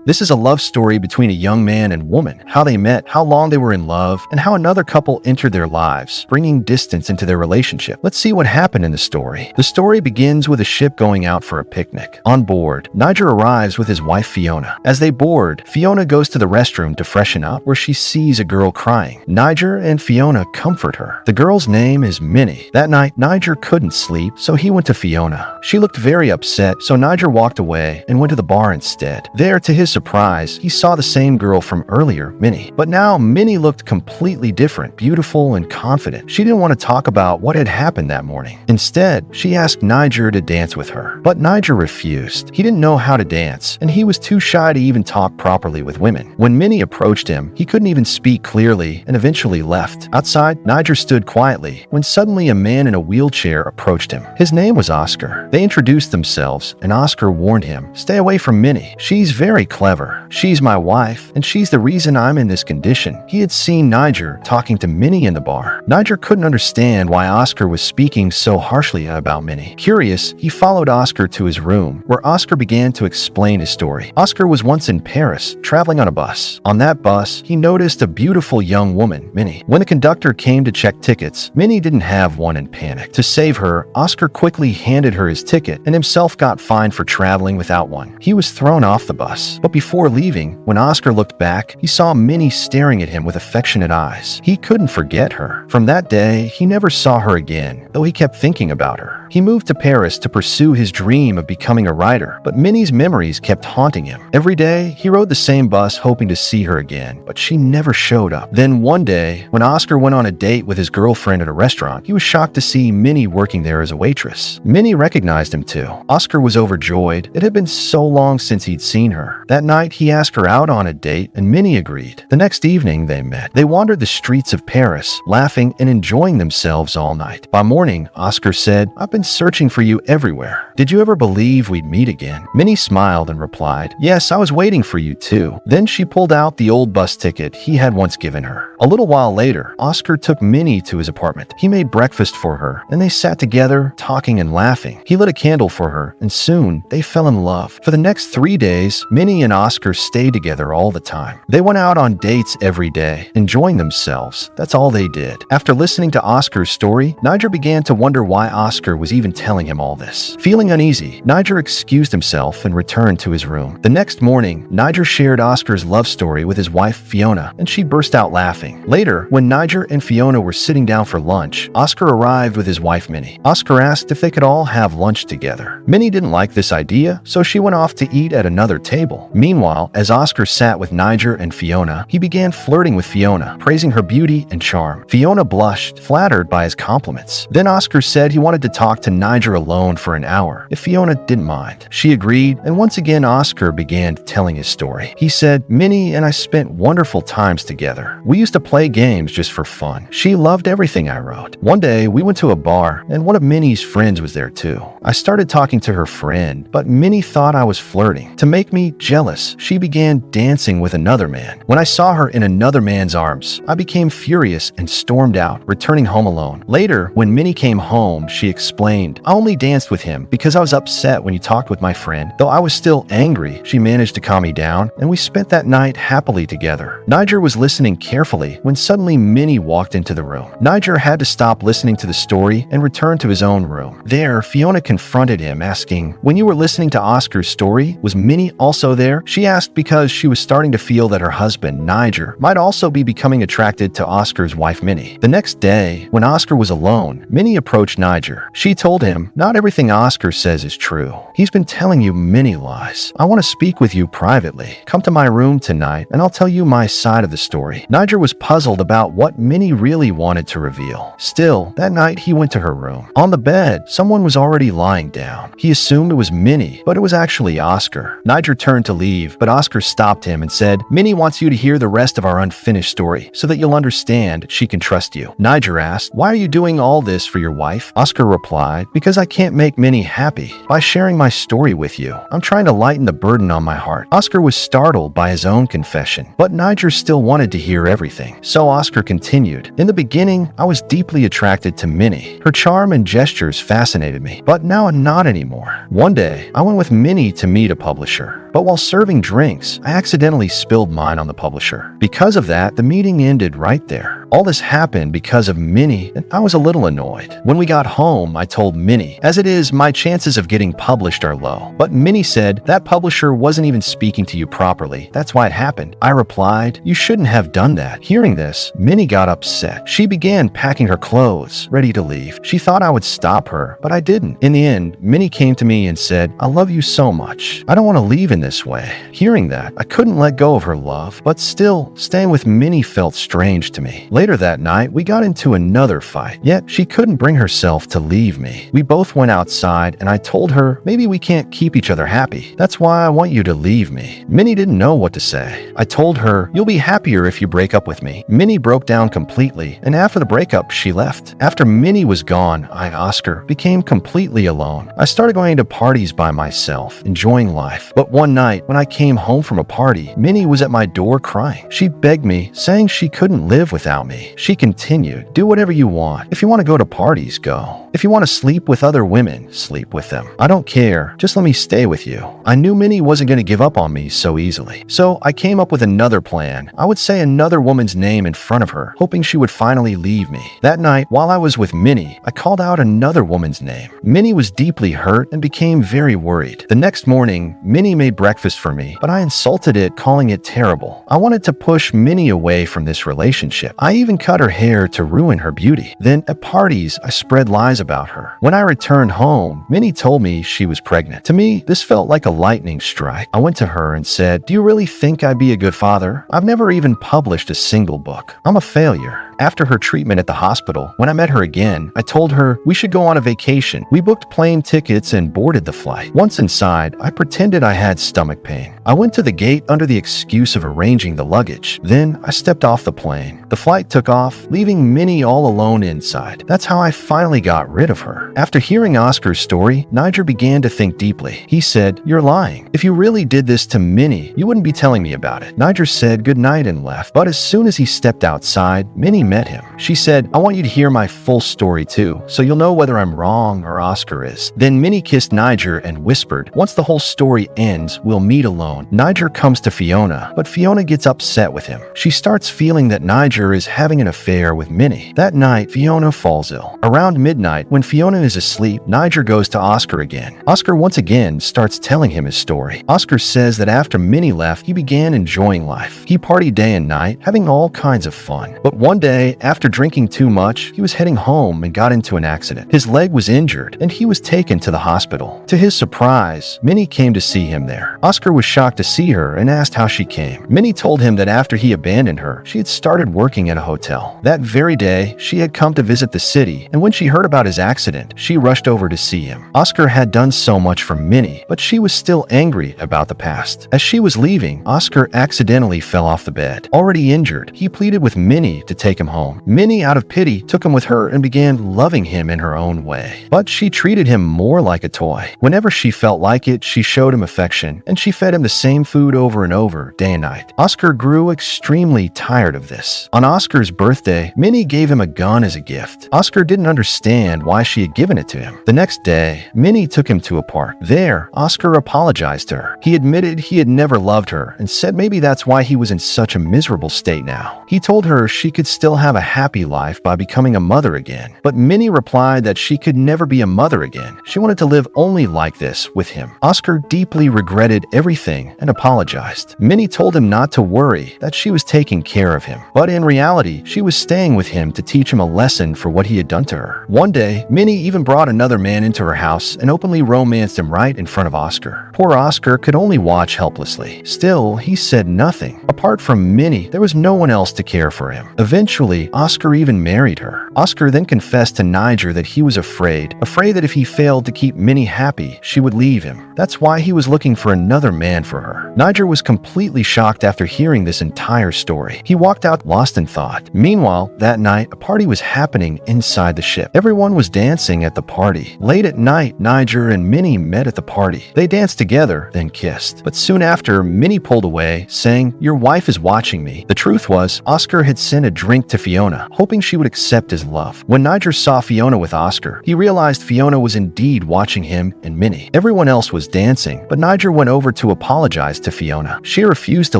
This is a love story between a young man and woman, how they met, how long they were in love, and how another couple entered their lives, bringing distance into their relationship. Let's see what happened in the story. The story begins with a ship going out for a picnic. On board, Niger arrives with his wife Fiona. As they board, Fiona goes to the restroom to freshen up, where she sees a girl crying. Niger and Fiona comfort her. The girl's name is Minnie. That night, Niger couldn't sleep, so he went to Fiona. She looked very upset, so Niger walked away and went to the bar instead. There, to his surprise, he saw the same girl from earlier, Minnie. But now, Minnie looked completely different, beautiful and confident. She didn't want to talk about what had happened that morning. Instead, she asked Niger to dance with her. But Niger refused. He didn't know how to dance, and he was too shy to even talk properly with women. When Minnie approached him, he couldn't even speak clearly and eventually left. Outside, Niger stood quietly when suddenly a man in a wheelchair approached him. His name was Oscar. They introduced themselves, and Oscar warned him, "Stay away from Minnie. She's very clever. She's my wife, and she's the reason I'm in this condition." He had seen Niger talking to Minnie in the bar. Niger couldn't understand why Oscar was speaking so harshly about Minnie. Curious, he followed Oscar to his room, where Oscar began to explain his story. Oscar was once in Paris, traveling on a bus. On that bus, he noticed a beautiful young woman, Minnie. When the conductor came to check tickets, Minnie didn't have one and panicked. To save her, Oscar quickly handed her his ticket and himself got fined for traveling without one. He was thrown off the bus. But before leaving, when Oscar looked back, he saw Minnie staring at him with affectionate eyes. He couldn't forget her. From that day, he never saw her again, though he kept thinking about her. He moved to Paris to pursue his dream of becoming a writer, but Minnie's memories kept haunting him. Every day, he rode the same bus hoping to see her again, but she never showed up. Then one day, when Oscar went on a date with his girlfriend at a restaurant, he was shocked to see Minnie working there as a waitress. Minnie recognized him too. Oscar was overjoyed. It had been so long since he'd seen her. That night, he asked her out on a date, and Minnie agreed. The next evening, they met. They wandered the streets of Paris, laughing and enjoying themselves all night. By morning, Oscar said, "I've been searching for you everywhere. Did you ever believe we'd meet again?" Minnie smiled and replied, "Yes, I was waiting for you too." Then she pulled out the old bus ticket he had once given her. A little while later, Oscar took Minnie to his apartment. He made breakfast for her, and they sat together, talking and laughing. He lit a candle for her, and soon they fell in love. For the next 3 days, Minnie and Oscar stayed together all the time. They went out on dates every day, enjoying themselves. That's all they did. After listening to Oscar's story, Niger began to wonder why Oscar was even telling him all this. Feeling uneasy, Niger excused himself and returned to his room. The next morning, Niger shared Oscar's love story with his wife Fiona, and she burst out laughing. Later, when Niger and Fiona were sitting down for lunch, Oscar arrived with his wife Minnie. Oscar asked if they could all have lunch together. Minnie didn't like this idea, so she went off to eat at another table. Meanwhile, as Oscar sat with Niger and Fiona, he began flirting with Fiona, praising her beauty and charm. Fiona blushed, flattered by his compliments. Then Oscar said he wanted to talk to Niger alone for an hour, if Fiona didn't mind. She agreed, and once again Oscar began telling his story. He said, "Minnie and I spent wonderful times together. We used to play games just for fun. She loved everything I wrote. One day, we went to a bar, and one of Minnie's friends was there too. I started talking to her friend, but Minnie thought I was flirting. To make me jealous, she began dancing with another man. When I saw her in another man's arms, I became furious and stormed out, returning home alone. Later, when Minnie came home, she explained, "I only danced with him because I was upset when you talked with my friend. Though I was still angry, she managed to calm me down, and we spent that night happily together." Niger was listening carefully when suddenly Minnie walked into the room. Niger had to stop listening to the story and return to his own room. There, Fiona confronted him, asking, "When you were listening to Oscar's story, was Minnie also there?" She asked because she was starting to feel that her husband, Niger, might also be becoming attracted to Oscar's wife, Minnie. The next day, when Oscar was alone, Minnie approached Niger. She told him, "Not everything Oscar says is true. He's been telling you many lies. I want to speak with you privately. Come to my room tonight, and I'll tell you my side of the story." Niger was puzzled about what Minnie really wanted to reveal. Still, that night he went to her room. On the bed, someone was already lying down. He assumed it was Minnie, but it was actually Oscar. Niger turned to leave, but Oscar stopped him and said, "Minnie wants you to hear the rest of our unfinished story so that you'll understand she can trust you." Niger asked, "Why are you doing all this for your wife?" Oscar replied, "Because I can't make Minnie happy by sharing my story with you. I'm trying to lighten the burden on my heart." Oscar was startled by his own confession, but Niger still wanted to hear everything. So Oscar continued, "In the beginning, I was deeply attracted to Minnie. Her charm and gestures fascinated me, but now I'm not anymore. One day, I went with Minnie to meet a publisher. But while serving drinks, I accidentally spilled mine on the publisher. Because of that, the meeting ended right there. All this happened because of Minnie, and I was a little annoyed. When we got home, I told Minnie, as it is, my chances of getting published are low. But Minnie said, that publisher wasn't even speaking to you properly. That's why it happened. I replied, you shouldn't have done that. Hearing this, Minnie got upset. She began packing her clothes, ready to leave. She thought I would stop her, but I didn't. In the end, Minnie came to me and said, I love you so much. I don't want to leave in this way. Hearing that, I couldn't let go of her love, but still, staying with Minnie felt strange to me. Later that night, we got into another fight, yet she couldn't bring herself to leave me. We both went outside, and I told her, maybe we can't keep each other happy. That's why I want you to leave me. Minnie didn't know what to say. I told her, you'll be happier if you break up with me. Minnie broke down completely, and after the breakup, she left. After Minnie was gone, I, Oscar, became completely alone. I started going to parties by myself, enjoying life. But one night, when I came home from a party, Minnie was at my door crying. She begged me, saying she couldn't live without me. She continued, do whatever you want. If you want to go to parties, go. If you want to sleep with other women, sleep with them. I don't care. Just let me stay with you. I knew Minnie wasn't going to give up on me so easily. So I came up with another plan. I would say another woman's name in front of her, hoping she would finally leave me. That night, while I was with Minnie, I called out another woman's name. Minnie was deeply hurt and became very worried. The next morning, Minnie made breakfast for me, but I insulted it, calling it terrible. I wanted to push Minnie away from this relationship. I even cut her hair to ruin her beauty. Then at parties, I spread lies about her. When I returned home, Minnie told me she was pregnant. To me, this felt like a lightning strike. I went to her and said, do you really think I'd be a good father? I've never even published a single book. I'm a failure. After her treatment at the hospital, when I met her again, I told her we should go on a vacation. We booked plane tickets and boarded the flight. Once inside, I pretended I had stomach pain. I went to the gate under the excuse of arranging the luggage. Then I stepped off the plane. The flight took off, leaving Minnie all alone inside. That's how I finally got rid of her. After hearing Oscar's story, Niger began to think deeply. He said, you're lying. If you really did this to Minnie, you wouldn't be telling me about it. Niger said goodnight and left, but as soon as he stepped outside, Minnie met him. She said, I want you to hear my full story too, so you'll know whether I'm wrong or Oscar is. Then Minnie kissed Niger and whispered, once the whole story ends, we'll meet alone. Niger comes to Fiona, but Fiona gets upset with him. She starts feeling that Niger is having an affair with Minnie. That night, Fiona falls ill. Around midnight, when Fiona is asleep, Niger goes to Oscar again. Oscar once again starts telling him his story. Oscar says that after Minnie left, he began enjoying life. He partied day and night, having all kinds of fun. But one day, after drinking too much, he was heading home and got into an accident. His leg was injured, and he was taken to the hospital. To his surprise, Minnie came to see him there. Oscar was shocked to see her and asked how she came. Minnie told him that after he abandoned her, she had started working at a hotel. That very day, she had come to visit the city, and when she heard about his accident, she rushed over to see him. Oscar had done so much for Minnie, but she was still angry about the past. As she was leaving, Oscar accidentally fell off the bed. Already injured, he pleaded with Minnie to take him home. Minnie, out of pity, took him with her and began loving him in her own way. But she treated him more like a toy. Whenever she felt like it, she showed him affection, and she fed him the same food over and over, day and night. Oscar grew extremely tired of this. On Oscar's birthday, Minnie gave him a gun as a gift. Oscar didn't understand why she had given it to him. The next day, Minnie took him to a park. There, Oscar apologized to her. He admitted he had never loved her and said maybe that's why he was in such a miserable state now. He told her she could still have a happy life by becoming a mother again. But Minnie replied that she could never be a mother again. She wanted to live only like this with him. Oscar deeply regretted everything and apologized. Minnie told him not to worry, that she was taking care of him. But in reality, she was staying with him to teach him a lesson for what he had done to her. One day, Minnie even brought another man into her house and openly romanced him right in front of Oscar. Poor Oscar could only watch helplessly. Still, he said nothing. Apart from Minnie, there was no one else to care for him. Eventually, Oscar even married her. Oscar then confessed to Niger that he was afraid that if he failed to keep Minnie happy, she would leave him. That's why he was looking for another man for her. Niger was completely shocked after hearing this entire story. He walked out lost in thought. Meanwhile, that night, a party was happening inside the ship. Everyone was dancing at the party. Late at night, Niger and Minnie met at the party. They danced together, then kissed. But soon after, Minnie pulled away, saying, "Your wife is watching me." The truth was, Oscar had sent a drink to to Fiona, hoping she would accept his love. When Niger saw Fiona with Oscar, he realized Fiona was indeed watching him and Minnie. Everyone else was dancing, but Niger went over to apologize to Fiona. She refused to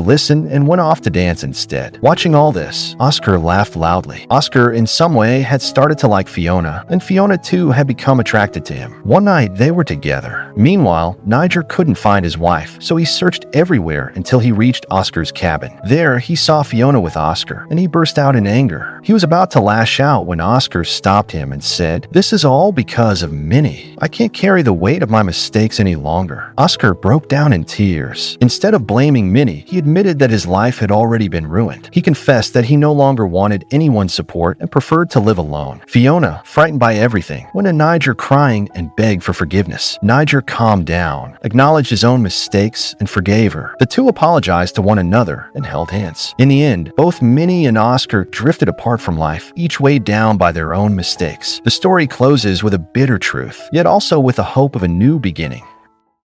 listen and went off to dance instead. Watching all this, Oscar laughed loudly. Oscar, in some way, had started to like Fiona, and Fiona too had become attracted to him. One night, they were together. Meanwhile, Niger couldn't find his wife, so he searched everywhere until he reached Oscar's cabin. There, he saw Fiona with Oscar, and he burst out in anger. He was about to lash out when Oscar stopped him and said, "This is all because of Minnie. I can't carry the weight of my mistakes any longer." Oscar broke down in tears. Instead of blaming Minnie, he admitted that his life had already been ruined. He confessed that he no longer wanted anyone's support and preferred to live alone. Fiona, frightened by everything, went to Niger crying and begged for forgiveness. Niger calmed down, acknowledged his own mistakes, and forgave her. The two apologized to one another and held hands. In the end, both Minnie and Oscar drifted apart from life, each weighed down by their own mistakes. The story closes with a bitter truth, yet also with the hope of a new beginning.